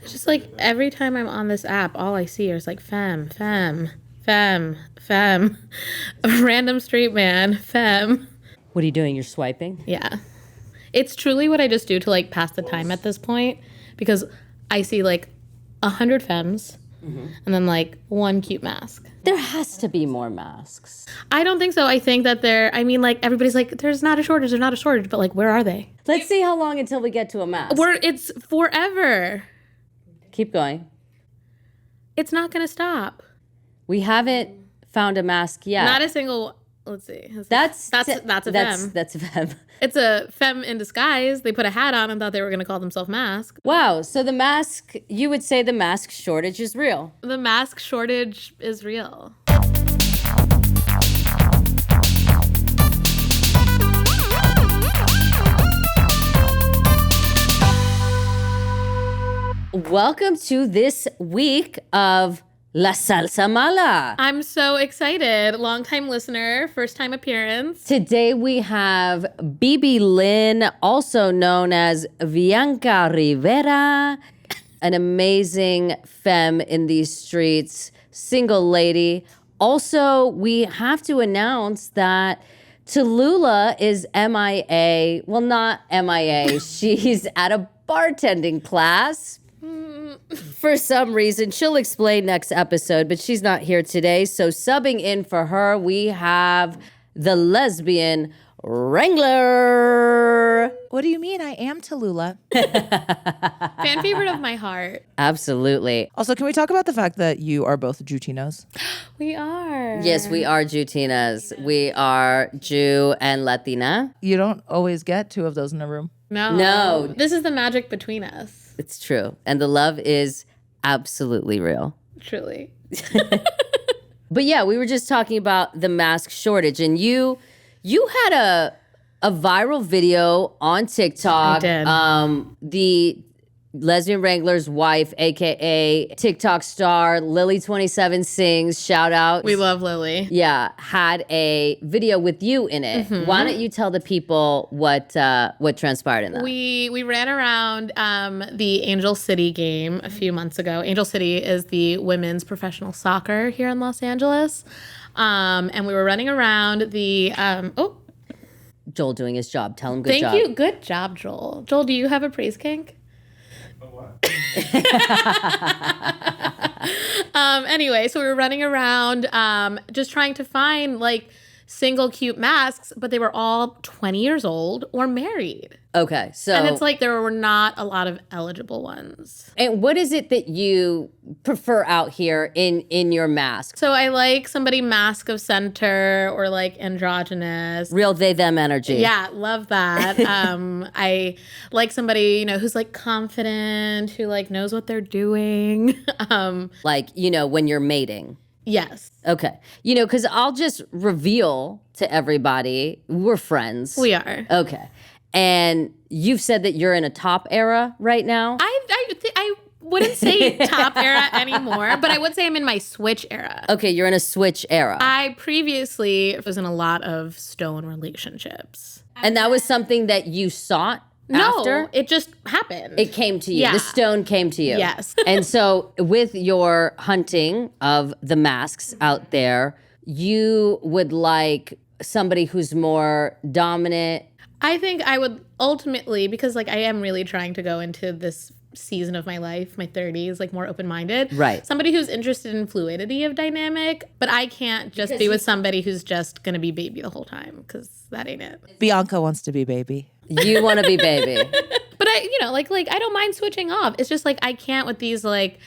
It's just like every time I'm on this app, all I see is like femme, femme, femme, femme, a random straight man, femme. What are you doing? You're swiping? Yeah. It's truly what I just do to like pass the time at this point because I see like 100 femmes and then like one cute masc. There has to be more masks. I don't think so. I think that like everybody's like, there's not a shortage, but like, where are they? Let's see how long until we get to a mask. It's forever. Keep going. It's not going to stop. We haven't found a mask yet. Not a single, let's see. That's a femme. That's a femme. It's a femme in disguise. They put a hat on and thought they were going to call themselves masc. Wow. So the mask, you would say the mask shortage is real. The mask shortage is real. Welcome to this week of La Salsa Mala. I'm so excited. Long-time listener, first-time appearance. Today we have Bebe Lynn, also known as Bianca Rivera, an amazing femme in these streets, single lady. Also, we have to announce that Tallulah is MIA. Well, not MIA. She's at a bartending class. For some reason, she'll explain next episode, but she's not here today. So subbing in for her, we have the lesbian Wrangler. What do you mean? I am Tallulah. Fan favorite of my heart. Absolutely. Also, can we talk about the fact that you are both Jutinos? We are. Yes, we are Jutinas. We are Jew and Latina. You don't always get two of those in a room. No. This is the magic between us. It's true. And the love is absolutely real. Truly. But yeah, we were just talking about the mask shortage, and you had a viral video on TikTok. I did. The lesbian Wrangler's wife, aka TikTok star Lily27 Sings, shout out. We love Lily. Yeah, had a video with you in it. Mm-hmm. Why don't you tell the people what transpired in that? We ran around the Angel City game a few months ago. Angel City is the women's professional soccer here in Los Angeles. And we were running around the Joel doing his job. Tell him good job. Thank you. Good job, Joel. Joel, do you have a praise kink? Anyway, so we were running around just trying to find like single cute masks, but they were all 20 years old or married. Okay, so... And it's like there were not a lot of eligible ones. And what is it that you prefer out here in your mask? So I like somebody mask of center or like androgynous. Real they, them energy. Yeah, love that. I like somebody, who's like confident, who like knows what they're doing. Like, when you're mating. Yes. Okay. Because I'll just reveal to everybody, we're friends. We are. Okay. And you've said that you're in a top era right now? I wouldn't say top era anymore, but I would say I'm in my switch era. Okay, you're in a switch era. I previously was in a lot of stone relationships. And that was something that you sought after? No, it just happened. It came to you. Yeah. The stone came to you. Yes. And so with your hunting of the masks out there, you would like somebody who's more dominant. I think I would ultimately, because like I am really trying to go into this season of my life, my 30s, like more open-minded. Right. Somebody who's interested in fluidity of dynamic, but I can't just be with somebody who's just going to be baby the whole time, because that ain't it. Bianca wants to be baby. You want to be baby. But I, like I don't mind switching off. It's just like I can't with these like,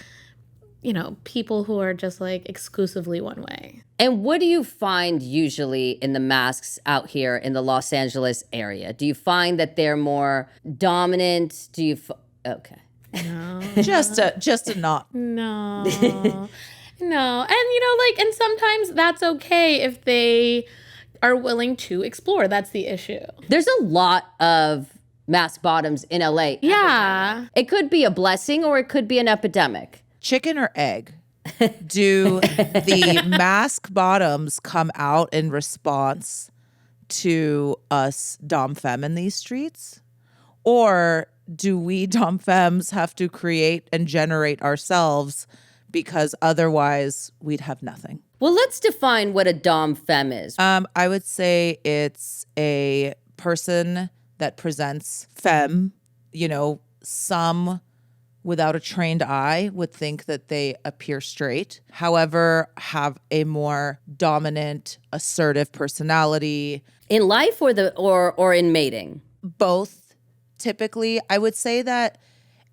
people who are just like exclusively one way. And what do you find usually in the masks out here in the Los Angeles area? Do you find that they're more dominant? Okay. No. Just a not. No. No. And sometimes that's okay if they are willing to explore. That's the issue. There's a lot of mask bottoms in LA. Yeah. It could be a blessing or it could be an epidemic. Chicken or egg? Do the mask bottoms come out in response to us dom femme in these streets? Or do we dom femmes have to create and generate ourselves because otherwise we'd have nothing? Well, let's define what a dom femme is. I would say it's a person that presents femme. Some without a trained eye would think that they appear straight, however, have a more dominant, assertive personality. In life or in mating? Both, typically. I would say that,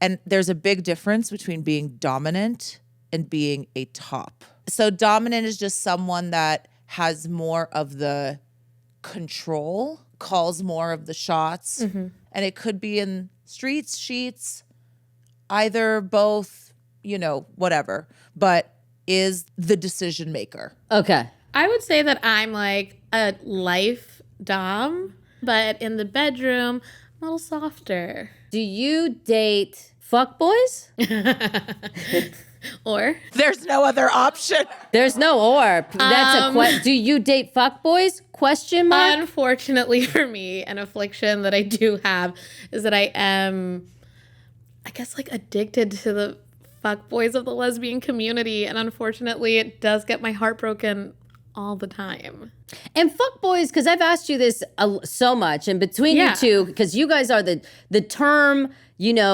and there's a big difference between being dominant and being a top. So dominant is just someone that has more of the control, calls more of the shots, and it could be in streets, sheets, either, both, whatever, but is the decision maker. Okay. I would say that I'm like a life dom, but in the bedroom, I'm a little softer. Do you date fuckboys? Or? There's no other option. There's no or. That's do you date fuckboys? Question mark. Unfortunately for me, an affliction that I do have is that I am, I guess, like addicted to the fuckboys of the lesbian community. And unfortunately, it does get my heart broken all the time. And fuckboys, because I've asked you this so much, and between you two, because you guys are the term,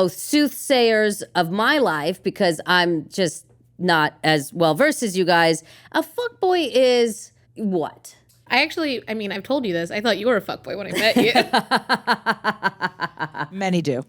soothsayers of my life, because I'm just not as well versed as you guys. A fuckboy is what? I've told you this. I thought you were a fuckboy when I met you. Many do.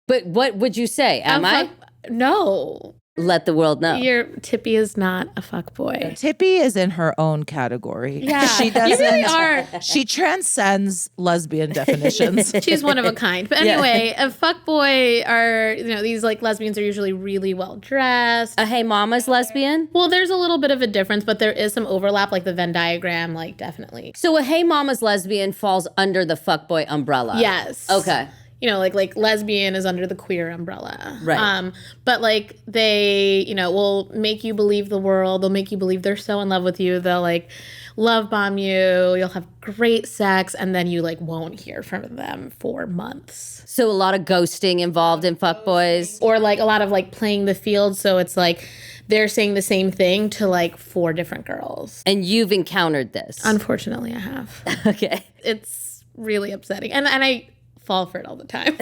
But what would you say? Am I? No. Let the world know. Your Tippy is not a fuckboy. Tippi is in her own category. Yeah, She doesn't. you really are. She transcends lesbian definitions. She's one of a kind. But anyway, a fuckboy are, these like lesbians are usually really well dressed. A Hey Mama's lesbian? Well, there's a little bit of a difference, but there is some overlap, like the Venn diagram, like definitely. So a Hey Mama's lesbian falls under the fuckboy umbrella. Yes. Okay. Like lesbian is under the queer umbrella. Right. But like they, will make you believe the world. They'll make you believe they're so in love with you. They'll like love bomb you. You'll have great sex, and then you like won't hear from them for months. So a lot of ghosting involved in fuckboys. Or like a lot of like playing the field. So it's like they're saying the same thing to like 4 different girls. And you've encountered this. Unfortunately, I have. Okay. It's really upsetting. And I fall for it all the time.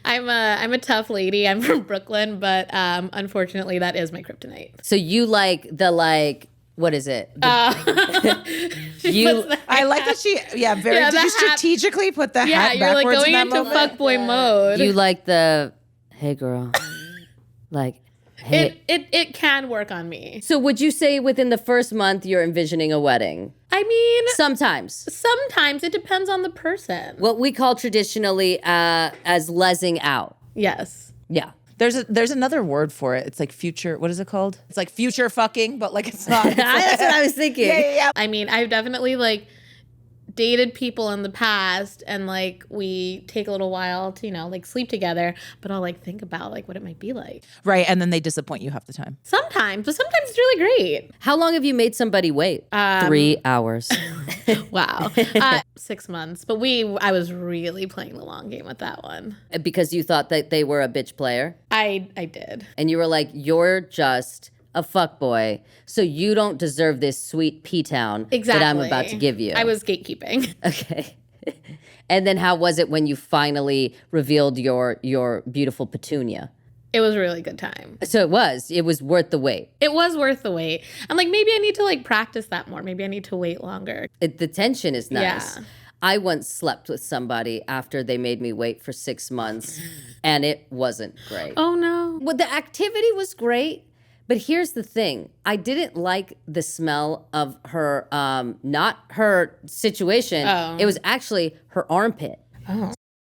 I'm a tough lady. I'm from Brooklyn, but unfortunately that is my kryptonite. So you like what is it? I like that she, did you strategically put the hat you're like backwards going in that into moment? fuckboy mode. You like the, hey girl, like, hey. It can work on me. So would you say within the first month you're envisioning a wedding? I mean, Sometimes it depends on the person. what we call traditionally as lezzing out. Yes. Yeah. There's another word for it. It's like future. What is it called? It's like future fucking, but like it's not. That's what I was thinking. Yeah. I mean, I've definitely like dated people in the past, and like we take a little while to like sleep together, but I'll like think about like what it might be like. Right, and then they disappoint you half the time. Sometimes, but sometimes it's really great. How long have you made somebody wait? 3 hours. Wow. 6 months, but I was really playing the long game with that one. Because you thought that they were a bitch player? I did. And you were like, you're just a fuckboy, so you don't deserve this sweet P-town Exactly. that I'm about to give you. I was gatekeeping. Okay. And then how was it when you finally revealed your beautiful petunia? It was a really good time. So it was worth the wait. It was worth the wait. I'm like, maybe I need to like practice that more. Maybe I need to wait longer. The tension is nice. Yeah. I once slept with somebody after they made me wait for 6 months, and it wasn't great. Oh no. Well, the activity was great, but here's the thing. I didn't like the smell of her, not her situation. Oh. It was actually her armpit.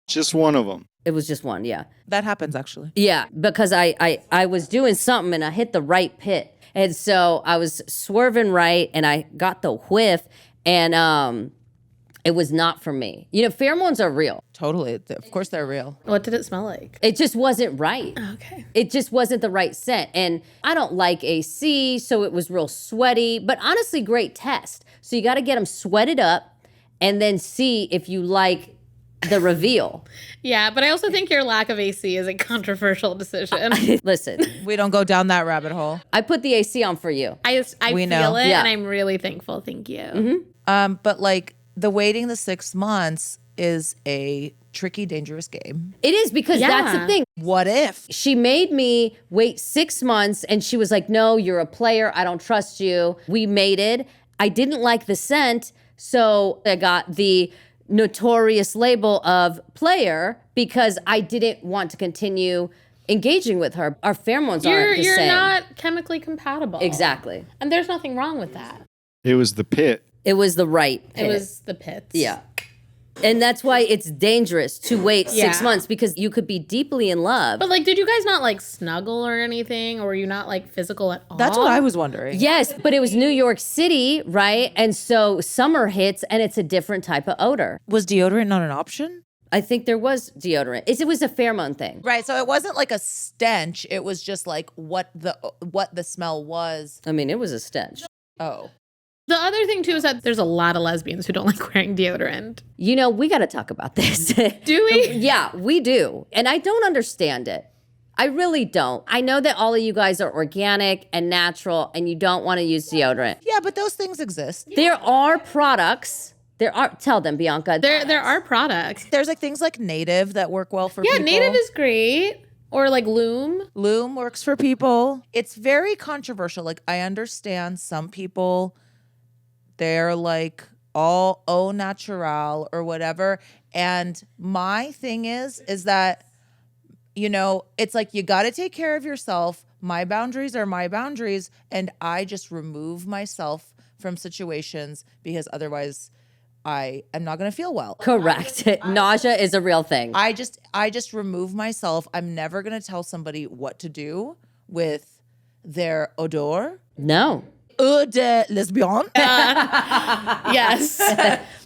Just one of them. It was just one, yeah. That happens actually. Yeah, because I was doing something and I hit the right pit. And so I was swerving right and I got the whiff, and it was not for me. Pheromones are real. Totally. Of course they're real. What did it smell like? It just wasn't right. Okay. It just wasn't the right scent. And I don't like AC, so it was real sweaty, but honestly, great test. So you got to get them sweated up and then see if you like the reveal. Yeah, but I also think your lack of AC is a controversial decision. Listen, We don't go down that rabbit hole. I put the AC on for you. I We feel know. it, Yeah. and I'm really thankful. Thank you. But like the waiting the 6 months is a tricky, dangerous game. It is because that's the Yeah. thing. What if? She made me wait 6 months and she was like, no, you're a player. I don't trust you. We mated. I didn't like the scent. So I got the notorious label of player because I didn't want to continue engaging with her. Our pheromones aren't the You're same. not chemically compatible. Exactly. And there's nothing wrong with that. It was the pit. It was the right It pit. was the pits. Yeah. And that's why it's dangerous to wait 6 Yeah. months because you could be deeply in love. But like, did you guys not like snuggle or anything? Or were you not like physical at all? That's what I was wondering. Yes, but it was New York City, right? And so summer hits and it's a different type of odor. Was deodorant not an option? I think there was deodorant. It was a pheromone thing. Right. So it wasn't like a stench. It was just like what the smell was. I mean, it was a stench. Oh. The other thing too is that there's a lot of lesbians who don't like wearing deodorant. You know, we got to talk about this. Do we? Yeah, we do. And I don't understand it. I really don't. I know that all of you guys are organic and natural and you don't want to use deodorant. Yeah, but those things exist. There are products. Tell them, Bianca. There are products. There's like things like Native that work well for Yeah, people. Native is great. Or like Loom. Loom works for people. It's very controversial. Like I understand some people, they're like all au natural or whatever. And my thing is that, you know, it's like you got to take care of yourself. My boundaries are my boundaries. And I just remove myself from situations because otherwise I am not going to feel well. Correct. Nausea is a real thing. I just remove myself. I'm never going to tell somebody what to do with their odor. No. Eau de lesbian. Yes.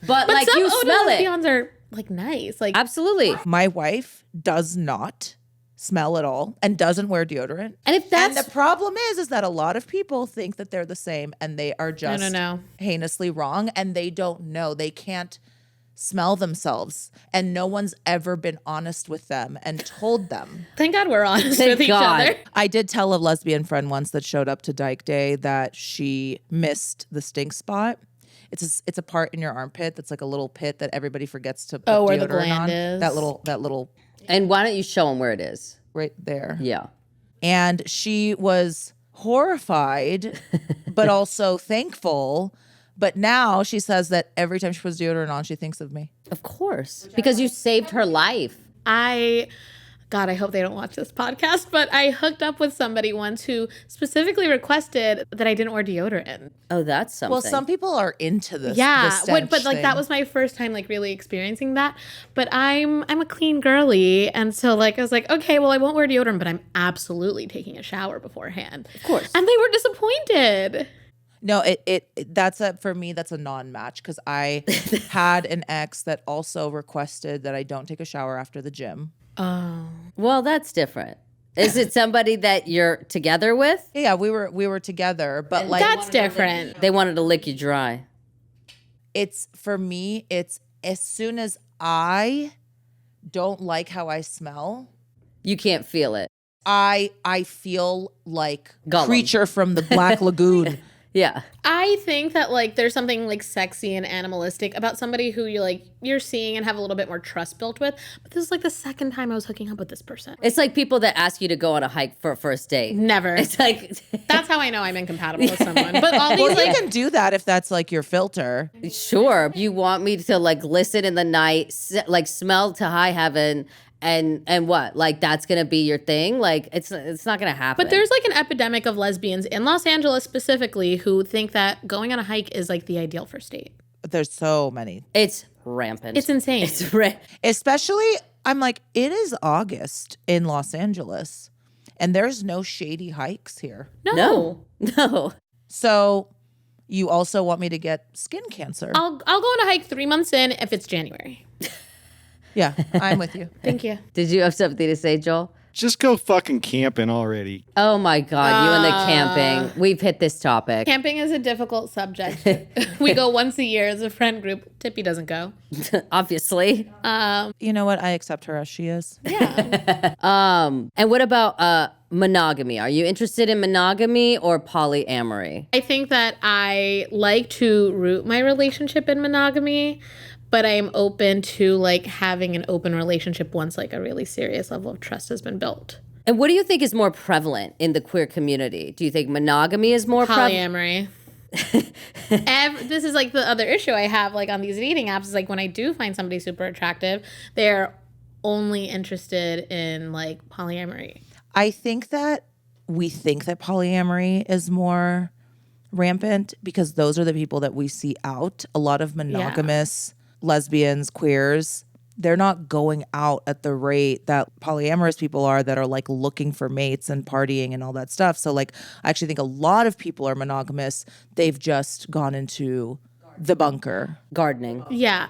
But like some you eau de smell it. lesbians are like nice. Like Absolutely. My wife does not smell at all and doesn't wear deodorant. And if And that's the problem is that a lot of people think that they're the same and they are just no. heinously wrong and they don't know. They can't smell themselves and no one's ever been honest with them and told them. thank God we're honest Thank with each God. other. I did tell a lesbian friend once that showed up to Dyke Day that she missed the stink spot. It's a part in your armpit that's like a little pit that everybody forgets to put Oh, where the deodorant gland on. is. That little and why don't you show them where it is? right there. Yeah. And she was horrified, but also thankful. But now she says that every time she puts deodorant on, she thinks of me. Of course. Because you saved her life. God, I hope they don't watch this podcast, but I hooked up with somebody once who specifically requested that I didn't wear deodorant. Oh, that's something. Well, some people are into this. Yeah, this stench but like thing. that was my first time like really experiencing that. But I'm a clean girly, and so like I was like, okay, well I won't wear deodorant, but I'm absolutely taking a shower beforehand. Of course. And they were disappointed. No, for me, that's a non-match because I had an ex that also requested that I don't take a shower after the gym. Oh. Well, that's different. Is it somebody that you're together with? Yeah, we were together, but like That's different. They wanted to lick you dry. it's for me, it's as soon as I don't like how I smell, You can't feel it. I feel like Gollum. creature from the Black Lagoon. Yeah. I think that like there's something like sexy and animalistic about somebody who you're seeing and have a little bit more trust built with. But this is like the second time I was hooking up with this person. It's like people that ask you to go on a hike for a first date. Never. It's like, That's how I know I'm incompatible with someone. But all these Well, you like can do that if that's like your filter. sure, you want me to like listen in the night, like smell to high heaven, and what? Like that's gonna be your thing? Like it's not gonna happen. But there's like an epidemic of lesbians in Los Angeles specifically who think that going on a hike is like the ideal first date. There's so many. it's rampant. It's insane. Especially, I'm like, it is August in Los Angeles and there's no shady hikes here. no. So you also want me to get skin cancer. I'll go on a hike 3 months in if it's January. Yeah, I'm with you. Thank you. Did you have something to say, Joel? Just go fucking camping already. Oh my God, you and the camping. We've hit this topic. Camping is a difficult subject. We go once a year as a friend group. Tippy doesn't go. Obviously. You know what? I accept her as she is. Yeah. And what about monogamy? Are you interested in monogamy or polyamory? I think that I like to root my relationship in monogamy, but I am open to like having an open relationship once like a really serious level of trust has been built. And what do you think is more prevalent in the queer community? Do you think monogamy is more prevalent? Polyamory. This is like the other issue I have like on these dating apps is like when I do find somebody super attractive, they're only interested in like polyamory. I think that we think that polyamory is more rampant because those are the people that we see out. A lot of monogamous lesbians, queers, they're not going out at the rate that polyamorous people are that are like looking for mates and partying and all that stuff. So like I actually think a lot of people are monogamous. They've just gone into the bunker. Gardening. Yeah.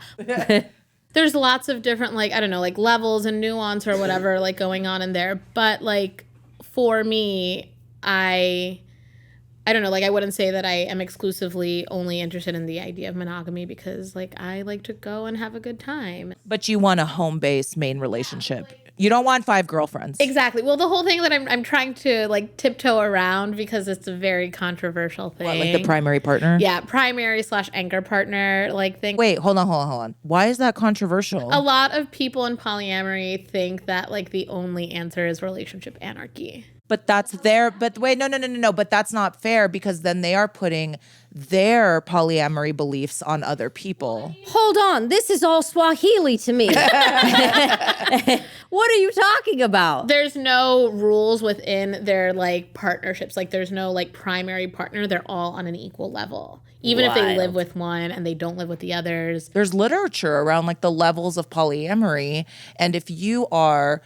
There's lots of different like, I don't know, like levels and nuance or whatever like going on in there. But like for me, I don't know, like I wouldn't say that I am exclusively only interested in the idea of monogamy because like I like to go and have a good time. But you want a home-based main relationship. You don't want 5 girlfriends. Exactly. Well, the whole thing that I'm trying to like tiptoe around because it's a very controversial thing. What, like the primary partner? Yeah, primary / anchor partner like thing. Wait, hold on. Why is that controversial? A lot of people in polyamory think that like the only answer is relationship anarchy. But wait, no. But that's not fair because then they are putting their polyamory beliefs on other people. Hold on, this is all Swahili to me. What are you talking about? There's no rules within their like partnerships. Like there's no like primary partner. They're all on an equal level. Even if they live with one and they don't live with the others. There's literature around like the levels of polyamory. And if you are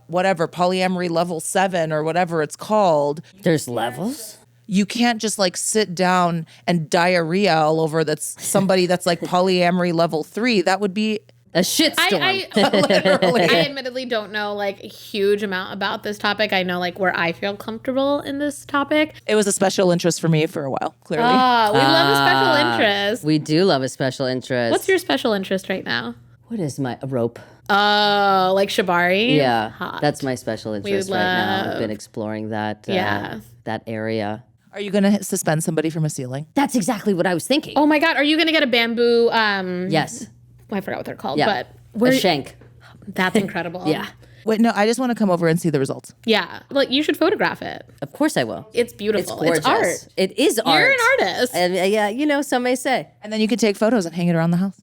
whatever, polyamory level 7 or whatever it's called. There's levels? You can't just like sit down and diarrhea all over that's somebody that's like polyamory level 3. That would be a shitstorm. I admittedly don't know like a huge amount about this topic. I know like where I feel comfortable in this topic. It was a special interest for me for a while, clearly. Oh, we love a special interest. We do love a special interest. What's your special interest right now? What is my rope? Oh, like Shibari? Yeah, Hot. that's my special interest right now. I've been exploring that that area. Are you going to suspend somebody from a ceiling? That's exactly what I was thinking. Oh my God, are you going to get a bamboo? Yes. I forgot what they're called, Yeah. but A shank. That's incredible. Yeah. Wait, no, I just want to come over and see the results. Yeah. Like you should photograph it. Of course I will. It's beautiful. It's gorgeous. art. It is art. You're an artist. Yeah, some may say. And then you could take photos and hang it around the house.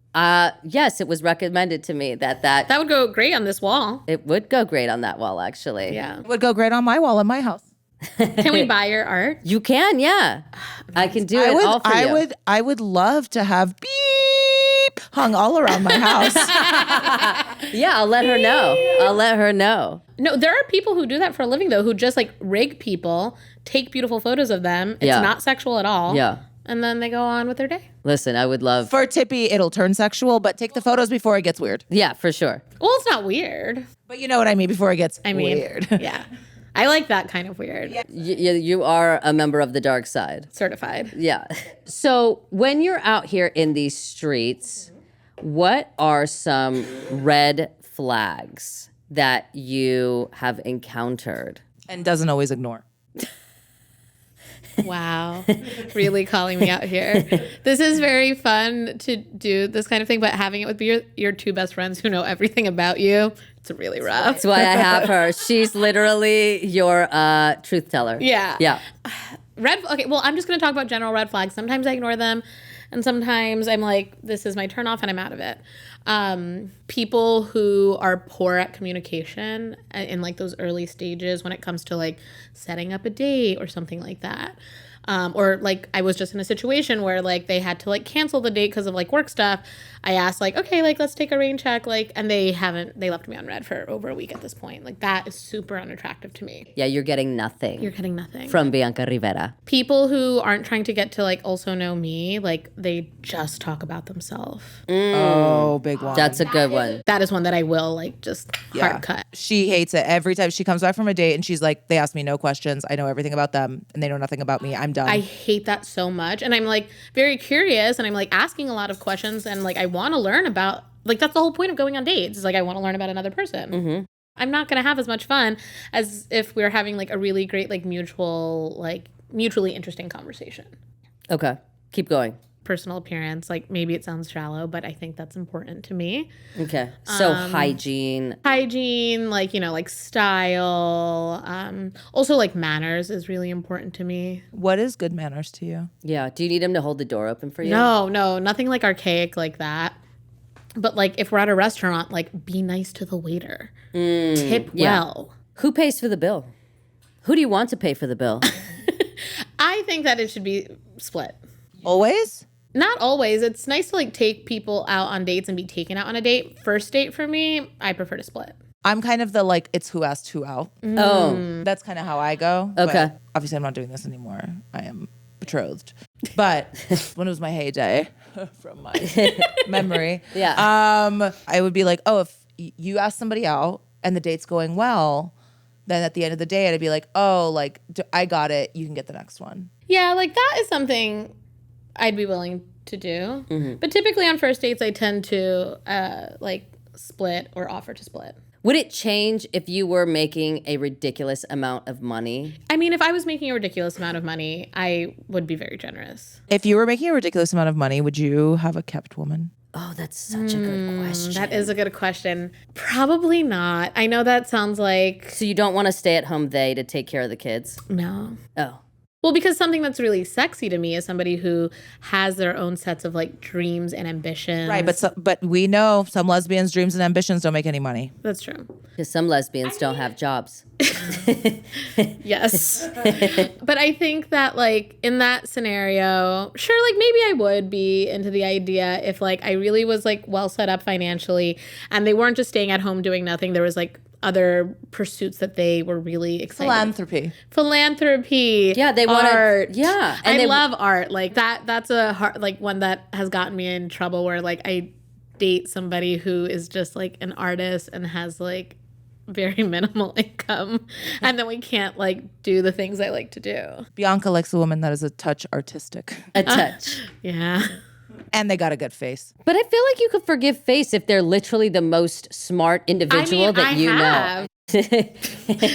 Yes, it was recommended to me that That would go great on this wall. it would go great on that wall, actually. Yeah. It would go great on my wall in my house. Can we buy your art? You can, yeah. I can do it all for you. I would love to have beep hung all around my house. Yeah, I'll let her know. No, there are people who do that for a living though, who just like rig people, take beautiful photos of them. It's Yeah. not sexual at all. Yeah. And then they go on with their day. Listen, I would love. For Tippy, it'll turn sexual, but take the photos before it gets weird. Yeah, for sure. Well, it's not weird. But you know what I mean, before it gets weird. weird. Yeah. I like that kind of weird. You are a member of the dark side. Certified. Yeah. So when you're out here in these streets, what are some red flags that you have encountered? And doesn't always ignore. Wow. Really calling me out here. This is very fun to do this kind of thing, but having it with your 2 best friends who know everything about you, it's really rough. That's why I have her. She's literally your truth teller. Yeah. Yeah. Okay, well, I'm just going to talk about general red flags. Sometimes I ignore them, and sometimes I'm like, this is my turn off, and I'm out of it. People who are poor at communication in like those early stages when it comes to like setting up a date or something like that. or like I was just in a situation where like they had to like cancel the date because of like work stuff. I asked like, okay, like let's take a rain check, like, and they left me on red for over a week at this point. Like that is super unattractive to me. Yeah, you're getting nothing. You're getting nothing from Bianca Rivera. People who aren't trying to get to like also know me, like they just talk about themselves. Oh, big one. That's a good one. That is one that I will like just hard cut. She hates it. Every time she comes back from a date and she's like, they ask me no questions. I know everything about them and they know nothing about me. I'm done. I hate that so much. And I'm like very curious and I'm like asking a lot of questions and like I want to learn about, like that's the whole point of going on dates is like I want to learn about another person. Mm-hmm. I'm not going to have as much fun as if we're having like a really great like mutually interesting conversation. Okay, keep going. Personal appearance, like maybe it sounds shallow, but I think that's important to me. Okay, so hygiene, like, you know, like style, also like manners is really important to me. What is good manners to you? Yeah, do you need him to hold the door open for you? No, nothing like archaic like that. But like if we're at a restaurant, like be nice to the waiter. Tip well. Who pays for the bill? Who do you want to pay for the bill? I think that it should be split. Always? Not always. It's nice to like take people out on dates and be taken out on a date. First date for me, I prefer to split. I'm kind of the like, it's who asked who out. Oh. That's kind of how I go. Okay. But obviously, I'm not doing this anymore. I am betrothed. But when it was my heyday, from my memory, I would be like, oh, if you ask somebody out and the date's going well, then at the end of the day, I'd be like, oh, like, I got it. You can get the next one. Yeah, like that is something I'd be willing to do. Mm-hmm. But typically on first dates, I tend to like split or offer to split. Would it change if you were making a ridiculous amount of money? I mean, if I was making a ridiculous amount of money, I would be very generous. If you were making a ridiculous amount of money, would you have a kept woman? Oh, that's such a good question. That is a good question. Probably not. I know that sounds like... So you don't want to stay at home to take care of the kids? No. Oh. Well, because something that's really sexy to me is somebody who has their own sets of like dreams and ambitions. Right, but we know some lesbians' dreams and ambitions don't make any money. That's true. Because some lesbians don't have jobs. Yes. But I think that like in that scenario, sure, like maybe I would be into the idea if like I really was like well set up financially and they weren't just staying at home doing nothing. There was like other pursuits that they were really excited. Philanthropy. Yeah, they want art. Yeah, and I love art. Like that's a hard, like one that has gotten me in trouble where like I date somebody who is just like an artist and has like very minimal income, and then we can't like do the things I like to do. Bianca likes a woman that is a touch artistic. A touch. Yeah. And they got a good face. But I feel like you could forgive face if they're literally the most smart individual that you know.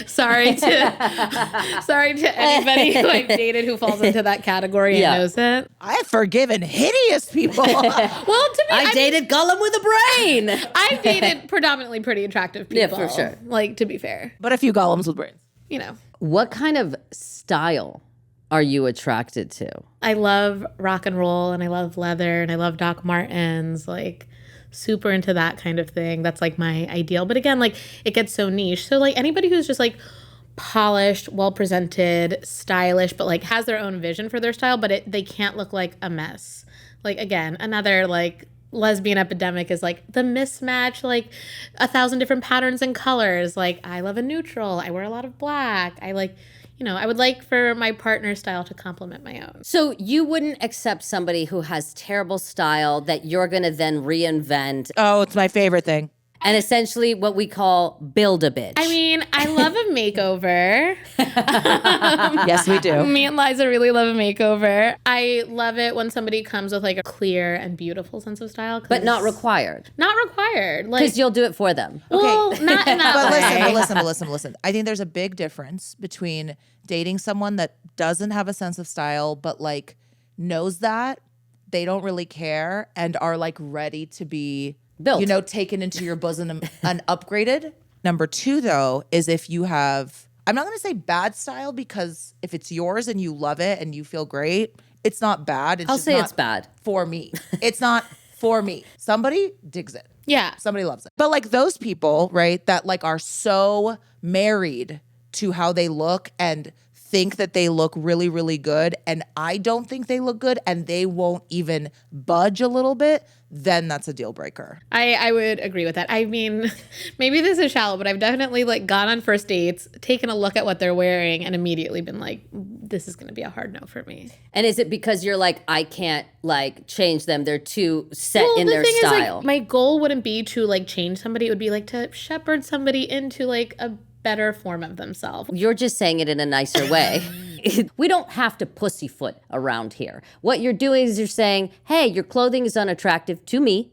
Sorry to anybody who I've dated who falls into that category and knows it. I have forgiven hideous people. Well, to me, I dated Gollum with a brain. I've dated predominantly pretty attractive people. Yeah, for sure. Like, to be fair. But a few golems with brains. You know. What kind of style are you attracted to? I love rock and roll and I love leather and I love Doc Martens, like super into that kind of thing. That's like my ideal. But again, like it gets so niche. So like anybody who's just like polished, well presented, stylish, but like has their own vision for their style, but they can't look like a mess. Like again, another like lesbian epidemic is like the mismatch, like 1,000 different patterns and colors. Like I love a neutral. I wear a lot of black. I like, you know, I would like for my partner's style to complement my own. So you wouldn't accept somebody who has terrible style that you're going to then reinvent. Oh, it's my favorite thing. And essentially what we call build a bitch. I mean, I love a makeover. Yes, we do. Me and Liza really love a makeover. I love it when somebody comes with like a clear and beautiful sense of style. But not required. Not required. Because Like, you'll do it for them. well, not in that way. But listen. I think there's a big difference between dating someone that doesn't have a sense of style, but like knows that they don't really care and are like ready to be built, you know, taken into your bosom and upgraded. Number two, though, is if you have, I'm not going to say bad style, because if it's yours and you love it and you feel great, it's not bad. It's I'll just say not it's bad. for me. It's not for me. Somebody digs it. Yeah. Somebody loves it. But like those people, right, that like are so married to how they look and think that they look really, really good and I don't think they look good and they won't even budge a little bit, then that's a deal breaker. I would agree with that. I mean, maybe this is shallow, but I've definitely like gone on first dates, taken a look at what they're wearing, and immediately been like, this is going to be a hard no for me. And is it because you're like, I can't like change them? They're too set in their Is, style. like, my goal wouldn't be to like change somebody. It would be like to shepherd somebody into like a better form of themselves. You're just saying it in a nicer way. We don't have to pussyfoot around here. What you're doing is you're saying, hey, your clothing is unattractive to me,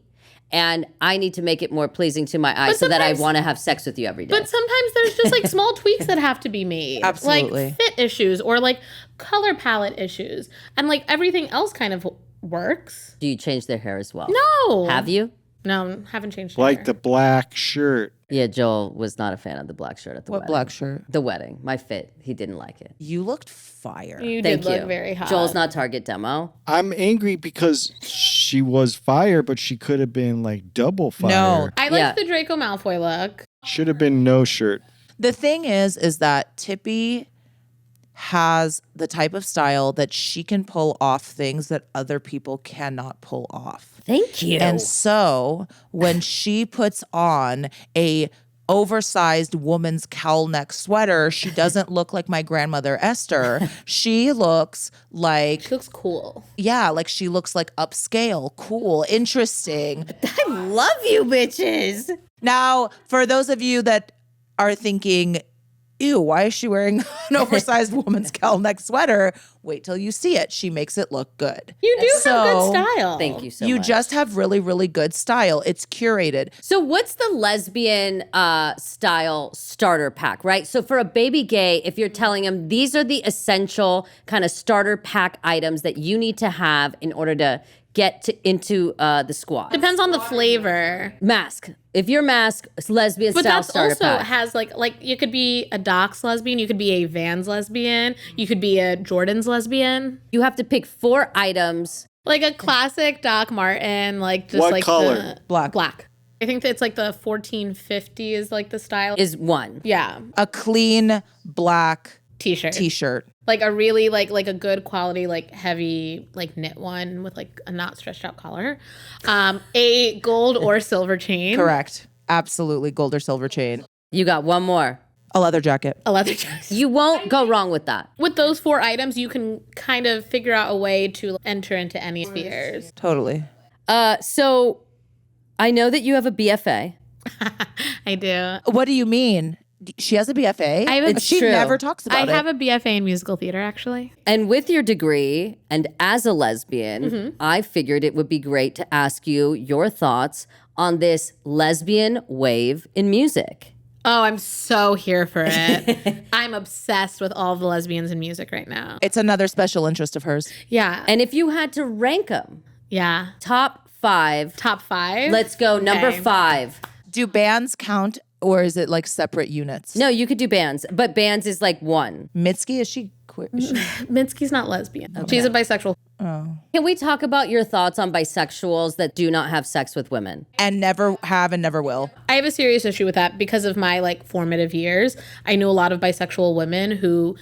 and I need to make it more pleasing to my eyes so that I want to have sex with you every day. But sometimes there's just like small tweaks that have to be made. Absolutely. Like fit issues or like color palette issues. And like everything else kind of works. Do you change their hair as well? No. Have you? No, haven't changed. Like hair. the black shirt. Yeah, Joel was not a fan of the black shirt at the What wedding. black shirt? The wedding. My fit. He didn't like it. You looked fire. You Thank did look you. very hot. Joel's not target demo. I'm angry because she was fire, but she could have been like double fire. No. I liked Yeah. the Draco Malfoy look. Should have been no shirt. The thing is that Tippy has the type of style that she can pull off things that other people cannot pull off. Thank you. And so when she puts on a oversized woman's cowl neck sweater, she doesn't look like my grandmother Esther. She looks like, She looks cool. yeah, like she looks like upscale, cool, interesting. I love you bitches. Now, for those of you that are thinking, ew, why is she wearing an oversized woman's cowl neck sweater? Wait till you see it. She makes it look good. You do have So, good style. Thank you so you much. just have really, really good style. It's curated. So what's the lesbian style starter pack, right? So for a baby gay, if you're telling him these are the essential kind of starter pack items that you need to have in order to get into the squad. Depends on the flavor. Masc. If you're masc, lesbian But style that's starter also pack. has like you could be a Doc's lesbian, you could be a Vans lesbian, you could be a Jordan's lesbian. You have to pick 4 items. Like a classic Doc Marten, like just What like color? the Black. Black. I think that it's like the 1450 is like the style. Is 1. Yeah. A clean black T-shirt. t-shirt. Like a really like a good quality, like heavy, like knit one with like a not stretched out collar. A gold or silver chain. Correct. Absolutely. Gold or silver chain. You got 1 more. A leather jacket. A leather jacket. You won't go wrong with that. With those 4 items, you can kind of figure out a way to enter into any spheres. Totally. So I know that you have a BFA. I do. What do you mean? She has a BFA? I have a- It's she true. never talks about I it. have a BFA in musical theater, actually. And with your degree and as a lesbian, I figured it would be great to ask you your thoughts on this lesbian wave in music. Oh, I'm so here for it. I'm obsessed with all of the lesbians in music right now. It's another special interest of hers. Yeah. And if you had to rank them, Yeah. top 5, Top 5. let's go number Okay. 5. Do bands count or is it like separate units? No, you could do bands, but bands is like 1. Mitski, is she queer? Is she- Minsky's not lesbian. She's a bisexual. Can we talk about your thoughts on bisexuals that do not have sex with women? and never have and never will. I have a serious issue with that because of my like formative years. I knew a lot of bisexual women who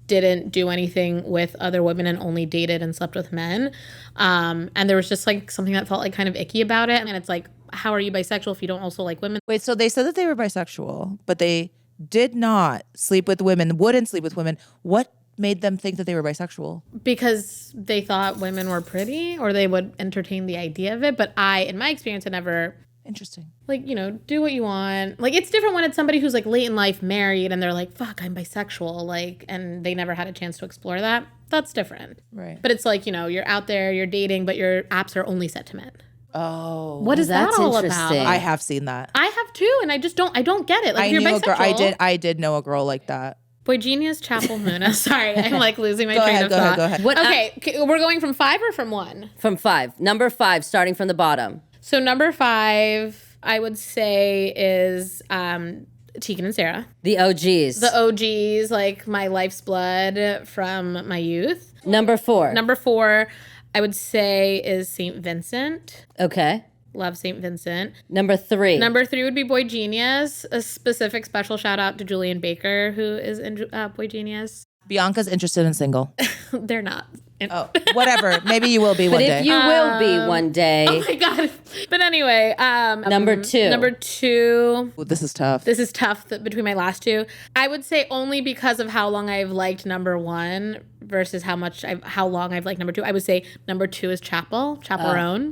didn't do anything with other women and only dated and slept with men. And there was just like something that felt like kind of icky about it. And it's like, how are you bisexual if you don't also like women? Wait, so they said that they were bisexual, but they did not sleep with women, wouldn't sleep with women. What made them think that they were bisexual? Because they thought women were pretty or they would entertain the idea of it. But in my experience, had never Interesting. like, you know, do what you want. Like, it's different when it's somebody who's like late in life married and they're like, fuck, I'm bisexual. Like, and they never had a chance to explore that. That's different. Right. But it's like, you know, you're out there, you're dating, but your apps are only set to men. Oh, What is that that's all interesting. about? I have seen that. I have too, and I don't get it. Like, if you're knew a girl. bisexual. I did know a girl like that. Boy Genius Chapel Muna. Sorry, I'm like losing my Go train ahead. of Go thought. ahead. Go ahead. What Okay, we're going from 5 or from 1? From 5. Number 5, starting from the bottom. So number 5, I would say is Tegan and Sarah. The OGs. The OGs, like my life's blood from my youth. Number 4. Number 4, I would say is St. Vincent. Okay. Love St. Vincent. Number 3. Number 3 would be Boy Genius. A specific special shout out to Julian Baker, who is in Boy Genius. Bianca's interested in single. They're not. Oh, whatever. Maybe you will be one But day. if you will be one day. Oh my God. But anyway. Number two. Number two. Ooh, this is tough. This is tough between my last two. I would say only because of how long I've liked number one versus how long I've liked number two. I would say number two is Chaperone.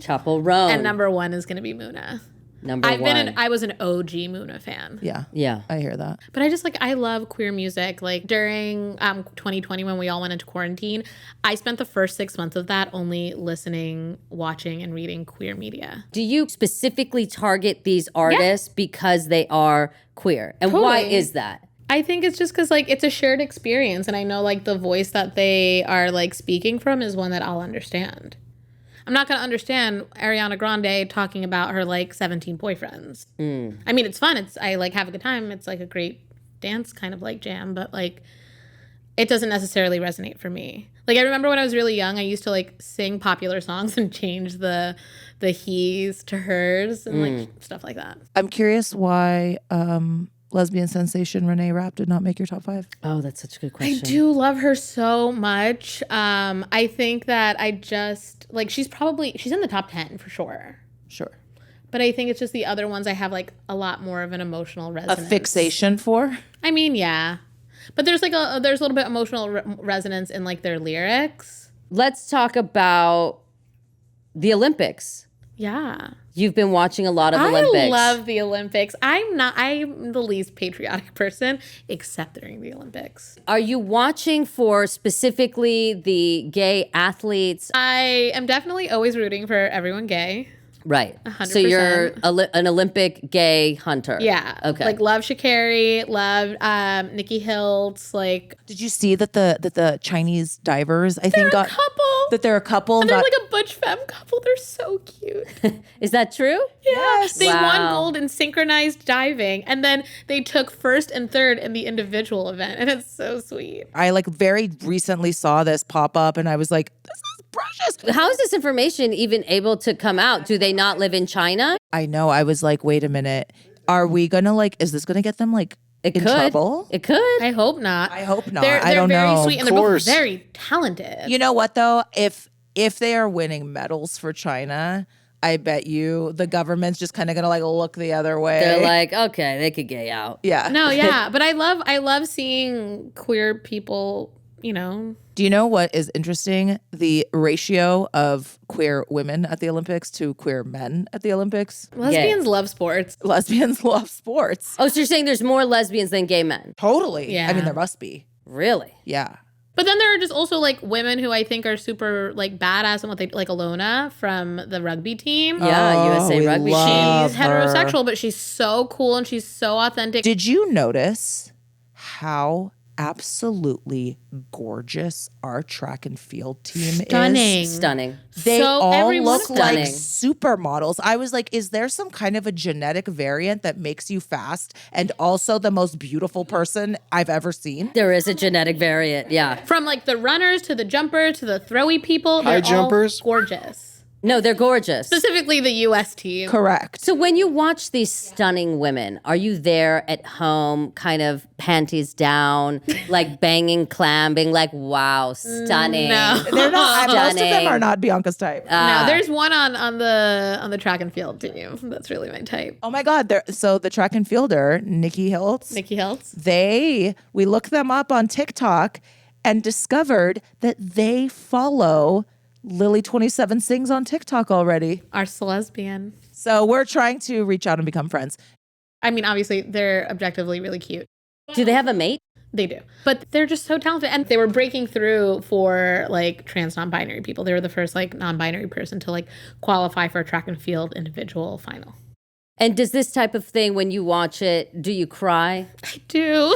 Chaperone. And number one is going to be Muna. Number one. I was an OG Muna fan. Yeah. Yeah. I hear that. But I love queer music. Like during 2020 when we all went into quarantine, I spent the first 6 months of that only listening, watching, and reading queer media. Do you specifically target these artists because they are queer? And why Totally. is that? I think it's just because it's a shared experience, and I know the voice that they are speaking from is one that I'll understand. I'm not going to understand Ariana Grande talking about her 17 boyfriends. I mean, it's fun. I have a good time. It's a great dance kind of jam, but it doesn't necessarily resonate for me. I remember when I was really young, I used to sing popular songs and change the he's to hers and stuff like that. I'm curious why lesbian sensation Renee Rapp did not make your top 5. Oh, that's such a good I question. do love her so much. I think that I just she's in the top 10 for sure. Sure. But I think it's just the other ones I have a lot more of an emotional A resonance. fixation for? I mean, yeah. But there's there's a little bit emotional resonance in their lyrics. Let's talk about the Olympics. Yeah. You've been watching a lot of Olympics. I love the Olympics. I'm the least patriotic person except during the Olympics. Are you watching for specifically the gay athletes? I am definitely always rooting for everyone gay. Right. 100%. So you're an Olympic gay hunter. Yeah. Okay. Love Sha'Carri, love Nikki Hiltz, Did you see that the Chinese divers, I think, got couple. that they're a couple? And they're got, a butch femme couple. They're so cute. Is that true? Yes. They won Wow. gold in synchronized diving, and then they took first and third in the individual event, and it's so sweet. I very recently saw this pop up, and I was like, this is precious. How is this information even able to come out? Do they not live in China? I know. I was like, wait a minute. Are we gonna is this gonna get them It in could. trouble? It could. I hope not. I hope not. They're I don't very know. sweet, and Of they're both course. very talented. You know what though? If they are winning medals for China, I bet you the government's just kind of gonna look the other way. They're like, okay, they could gay out. yeah. No, yeah, but I love seeing queer people. Do you know what is interesting? The ratio of queer women at the Olympics to queer men at the Olympics. Lesbians love sports. Lesbians love sports. Oh, so you're saying there's more lesbians than gay men? Totally. Yeah. I mean, there must be. Really? Yeah. But then there are just also women who I think are super badass and what they Alona from the rugby team. Yeah, USA we Rugby love She's her. heterosexual, but she's so cool and she's so authentic. Did you notice how absolutely gorgeous our track and field team Stunning. is? Stunning. They So all everyone look is like stunning. supermodels. I was like, is there some kind of a genetic variant that makes you fast and also the most beautiful person I've ever seen? There is a genetic variant, yeah. From the runners to the jumpers to the throwy people, High they're jumpers. all gorgeous. No, they're gorgeous. Specifically the U.S. team. Correct. So when you watch these stunning women, are you there at home, kind of panties down, banging, clambing, wow, stunning? No. They're not. Most of them Stunning. are not Bianca's type. No, there's one on the track and field team. That's really my type. Oh my God. So the track and fielder, Nikki Hiltz, Nikki Hiltz. we looked them up on TikTok and discovered that they follow Lily27 Sings on TikTok already. Our lesbian. So we're trying to reach out and become friends. I mean, obviously, they're objectively really cute. Do they have a mate? They do. But they're just so talented. And they were breaking through for trans non-binary people. They were the first non-binary person to qualify for a track and field individual final. And does this type of thing, when you watch it, do you cry? I do.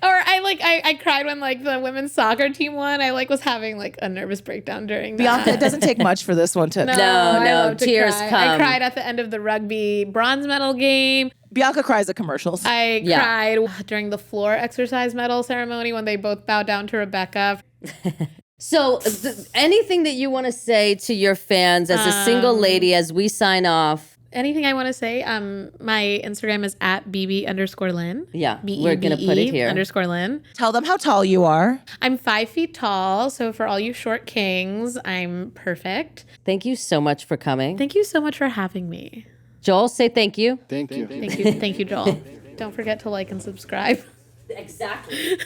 Or I cried when the women's soccer team won. I was having a nervous breakdown during that. Bianca, it doesn't take much for this one to. No, I love to tears cry. come. I cried at the end of the rugby bronze medal game. Bianca cries at commercials. I Yeah. cried during the floor exercise medal ceremony when they both bowed down to Rebecca. So anything that you want to say to your fans as a single lady as we sign off? anything I want to say, my Instagram is at @bb_Lynn. Yeah, we're gonna put it here. _Lynn. Tell them how tall you are. I'm 5 feet tall, so for all you short kings, I'm perfect. Thank you so much for coming. Thank you so much for having me. Joel, say thank you. Thank you. Thank you, Joel. Don't forget to like and subscribe. Exactly.